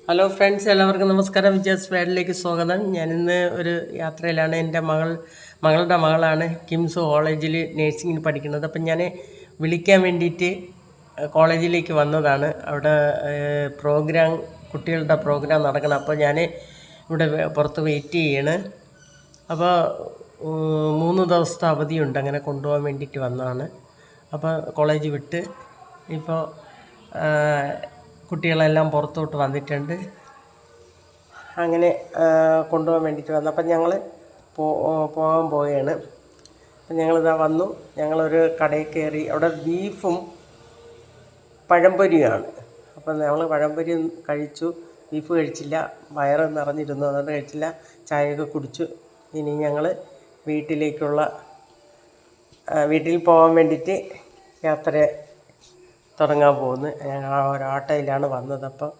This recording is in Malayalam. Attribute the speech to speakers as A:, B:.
A: ഹലോ ഫ്രണ്ട്സ്, എല്ലാവർക്കും നമസ്കാരം. വിജയസ് വേഡിലേക്ക് സ്വാഗതം. ഞാനിന്ന് ഒരു യാത്രയിലാണ്. എൻ്റെ മകളുടെ മകളാണ് കിംസ് കോളേജിൽ നേഴ്സിംഗിന് പഠിക്കുന്നത്. അപ്പം ഞാൻ വിളിക്കാൻ വേണ്ടിയിട്ട് കോളേജിലേക്ക് വന്നതാണ്. അവിടെ കുട്ടികളുടെ പ്രോഗ്രാം നടക്കണം. അപ്പോൾ ഞാൻ ഇവിടെ പുറത്ത് വെയിറ്റ് ചെയ്യാണ്. അപ്പോൾ 3 ദിവസത്തെ അവധിയുണ്ട്, അങ്ങനെ കൊണ്ടുപോകാൻ വേണ്ടിയിട്ട് വന്നതാണ്. അപ്പോൾ കോളേജ് വിട്ട് ഇപ്പോൾ കുട്ടികളെല്ലാം പുറത്തോട്ട് വന്നിട്ടുണ്ട്. അങ്ങനെ കൊണ്ടുപോകാൻ വേണ്ടിയിട്ട് വന്നു. അപ്പം ഞങ്ങൾ പോകാൻ പോവുകയാണ്. അപ്പം ഞങ്ങളിതാ വന്നു. ഞങ്ങളൊരു കടയിൽ കയറി. അവിടെ ബീഫും പഴംപൊരിയാണ്. അപ്പം ഞങ്ങൾ പഴംപൊരി കഴിച്ചു. ബീഫ് കഴിച്ചില്ല, വയറ് നിറഞ്ഞിരുന്നു, അതുകൊണ്ട് കഴിച്ചില്ല. ചായയൊക്കെ കുടിച്ചു. ഇനി ഞങ്ങൾ വീട്ടിൽ പോകാൻ വേണ്ടിയിട്ട് യാത്ര തുടങ്ങാൻ പോകുന്നു. ഞങ്ങൾ ഒരു ഓട്ടോയിലാണ് വന്നത്. അപ്പം